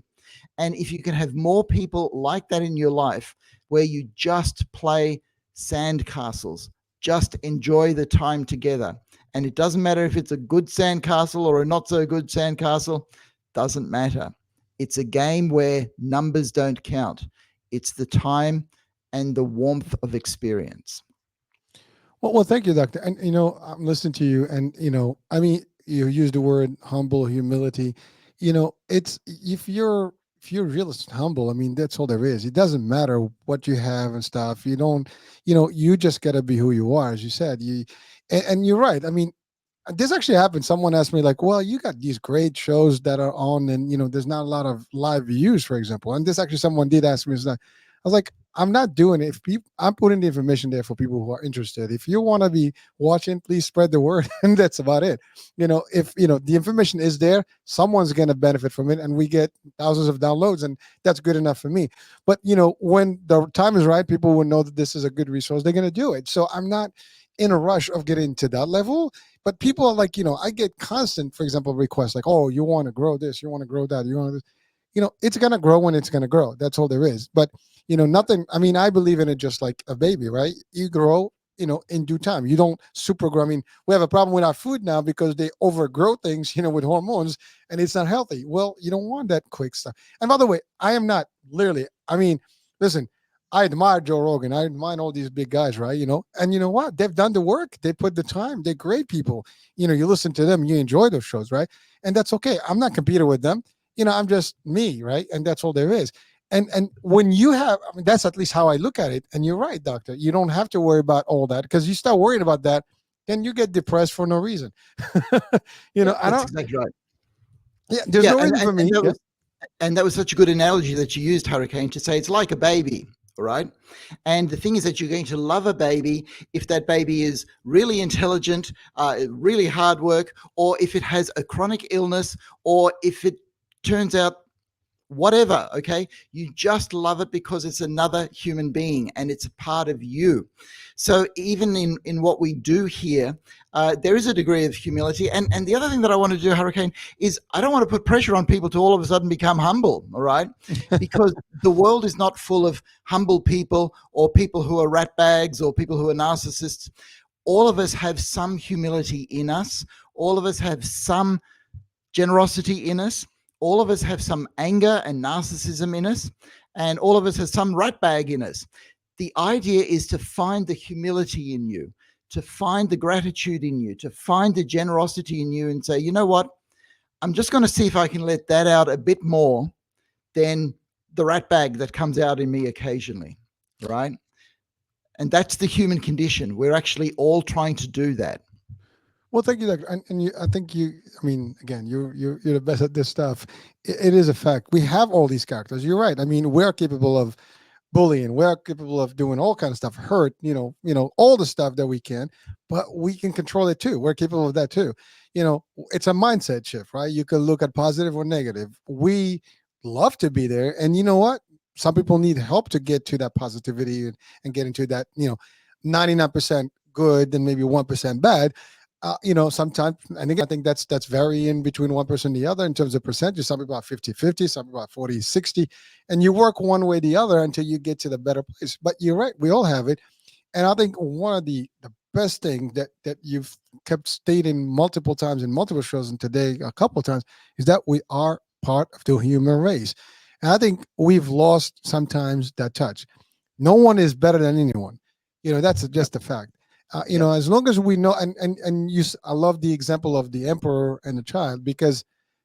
And if you can have more people like that in your life, where you just play sand castles, just enjoy the time together. And it doesn't matter if it's a good sand castle or a not so good sand castle, doesn't matter. It's a game where numbers don't count. It's the time and the warmth of experience. Well, thank you, doctor. And I'm listening to you, and I mean, you use the word humble, humility. It's if you're real humble, I mean, that's all there is. It doesn't matter what you have and stuff. You don't, you just gotta be who you are, as you said. And you're right. I mean, this actually happened. Someone asked me, like, well, you got these great shows that are on, and there's not a lot of live views, for example. And this actually someone did ask me. I was like, I'm not doing it. If people, I'm putting the information there for people who are interested. If you want to be watching, please spread the word, and that's about it. If the information is there, someone's going to benefit from it, and we get thousands of downloads, and that's good enough for me. But when the time is right, people will know that this is a good resource. They're going to do it. So I'm not in a rush of getting to that level. But people are like, I get constant, for example, requests like, oh, you want to grow this, you want to grow that, you want to, it's going to grow when it's going to grow. That's all there is. But, nothing, I mean, I believe in it just like a baby, right? You grow, in due time. You don't super grow. I mean, we have a problem with our food now because they overgrow things, with hormones, and it's not healthy. Well, you don't want that quick stuff. And by the way, I am not literally, I mean, listen, I admire Joe Rogan. I admire all these big guys, right? And you know what? They've done the work. They put the time. They're great people. You listen to them, you enjoy those shows, right? And that's okay. I'm not competing with them. I'm just me, right? And that's all there is. And when you have, I mean, that's at least how I look at it. And you're right, doctor. You don't have to worry about all that, because you start worrying about that, then you get depressed for no reason. I That's don't. exactly right. Yeah, there's Yeah, no reason for me. and that was such a good analogy that you used, Hurricane, to say it's like a baby. All right. And the thing is that you're going to love a baby if that baby is really intelligent, really hard work, or if it has a chronic illness, or if it turns out whatever. Okay, you just love it because it's another human being and it's a part of you. So even in what we do here, there is a degree of humility. And the other thing that I want to do, Hurricane, is I don't want to put pressure on people to all of a sudden become humble. All right, because the world is not full of humble people or people who are rat bags or people who are narcissists. All of us have some humility in us. All of us have some generosity in us. All of us have some anger and narcissism in us, and all of us have some rat bag in us. The idea is to find the humility in you, to find the gratitude in you, to find the generosity in you, and say, you know what? I'm just going to see if I can let that out a bit more than the rat bag that comes out in me occasionally, right? And that's the human condition. We're actually all trying to do that. Well, thank you, Doc. And you, I think you. I mean, again, you're the best at this stuff. It is a fact. We have all these characters. You're right. I mean, we're capable of bullying. We're capable of doing all kind of stuff, hurt. All the stuff that we can, but we can control it too. We're capable of that too. It's a mindset shift, right? You can look at positive or negative. We love to be there, and you know what? Some people need help to get to that positivity and get into that. 99% good and maybe 1% bad. Sometimes, and again, I think that's varying between one person and the other in terms of percentage. Some people are 50-50, some people are 40-60, and you work one way or the other until you get to the better place. But you're right, we all have it. And I think one of the best thing that you've kept stating multiple times in multiple shows, and today a couple of times, is that we are part of the human race. And I think we've lost sometimes that touch. No one is better than anyone. That's just a fact. Yep. As long as we know, and I love the example of the emperor and the child, because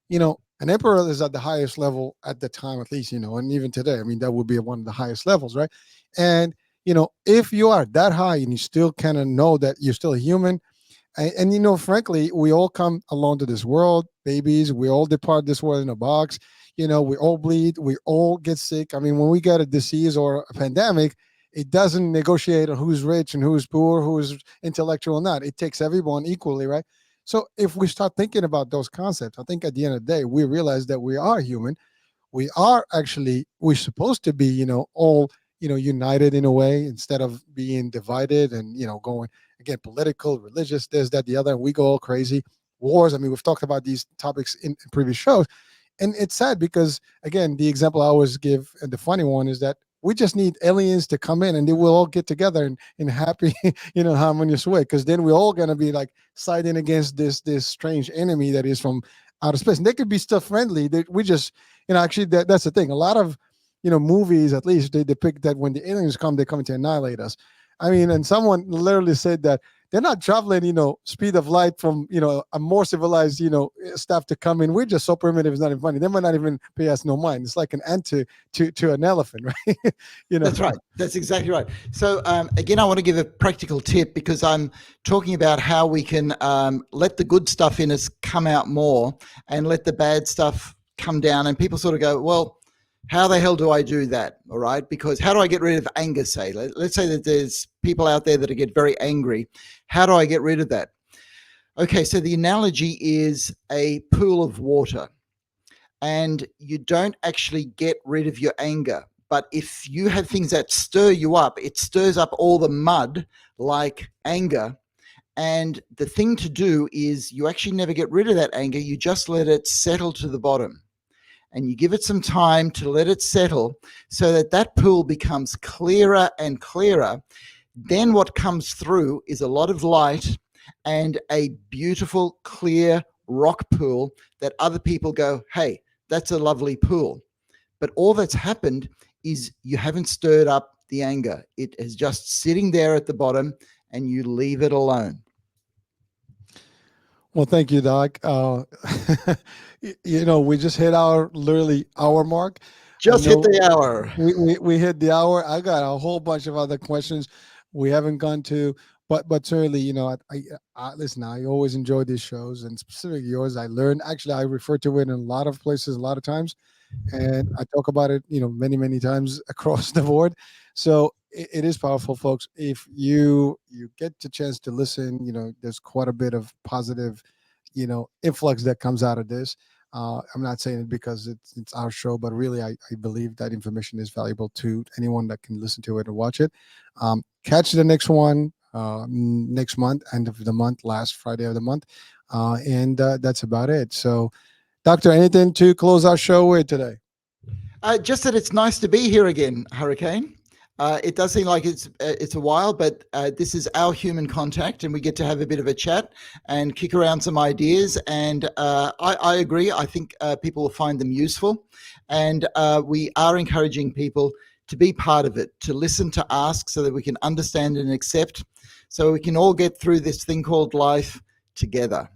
an emperor is at the highest level at the time, at least, and even today, I mean, that would be one of the highest levels, right? And if you are that high and you still kind of know that you're still a human, and frankly, we all come along to this world, babies. We all depart this world in a box. We all bleed. We all get sick. I mean, when we get a disease or a pandemic, it doesn't negotiate on who's rich and who's poor, who's intellectual or not. It takes everyone equally, right? So if we start thinking about those concepts, I think at the end of the day, we realize that we are human. We're supposed to be, all, united in a way instead of being divided and, going again, political, religious, this, that, the other, and we go all crazy. Wars. I mean, we've talked about these topics in previous shows. And it's sad because, again, the example I always give, and the funny one, is that we just need aliens to come in and they will all get together in happy, harmonious way. Because then we're all gonna be like siding against this strange enemy that is from outer space. And they could be still friendly. We just, actually that's the thing. A lot of, movies, at least, they depict that when the aliens come, they come to annihilate us. I mean, and someone literally said that they're not traveling, speed of light from, a more civilized, stuff to come in. We're just so primitive, it's not even funny. They might not even pay us no mind. It's like an ant to an elephant, right? That's right. That's exactly right. So again, I want to give a practical tip because I'm talking about how we can let the good stuff in us come out more and let the bad stuff come down. And people sort of go, well, how the hell do I do that? All right. Because how do I get rid of anger, say? Let's say that there's people out there that get very angry. How do I get rid of that? Okay. So the analogy is a pool of water. And you don't actually get rid of your anger. But if you have things that stir you up, it stirs up all the mud like anger. And the thing to do is you actually never get rid of that anger. You just let it settle to the bottom. And you give it some time to let it settle so that that pool becomes clearer and clearer. Then what comes through is a lot of light and a beautiful, clear rock pool that other people go, hey, that's a lovely pool. But all that's happened is you haven't stirred up the anger. It is just sitting there at the bottom and you leave it alone. Well, thank you, Doc. We just hit our literally hour mark. I Just hit know the hour. we hit the hour. I got a whole bunch of other questions we haven't gone to, but certainly, I listen. I always enjoy these shows, and specifically yours. I learn. Actually, I refer to it in a lot of places, a lot of times. and I talk about it, many, many times across the board. So it is powerful, folks. If you get the chance to listen, there's quite a bit of positive, influx that comes out of this. I'm not saying it because it's our show, but really, I believe that information is valuable to anyone that can listen to it and watch it. Catch the next one next month, end of the month, last Friday of the month, and that's about it. So, Doctor, anything to close our show with today? Just that it's nice to be here again, Hurricane. It does seem like it's a while, but this is our human contact, and we get to have a bit of a chat and kick around some ideas. And I agree. I think people will find them useful, and we are encouraging people to be part of it, to listen, to ask, so that we can understand and accept, so we can all get through this thing called life together.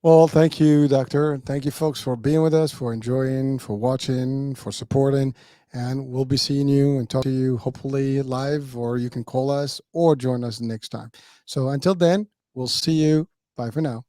Well, thank you, Doctor. And thank you, folks, for being with us, for enjoying, for watching, for supporting. And we'll be seeing you and talk to you hopefully live, or you can call us or join us next time. So until then, we'll see you. Bye for now.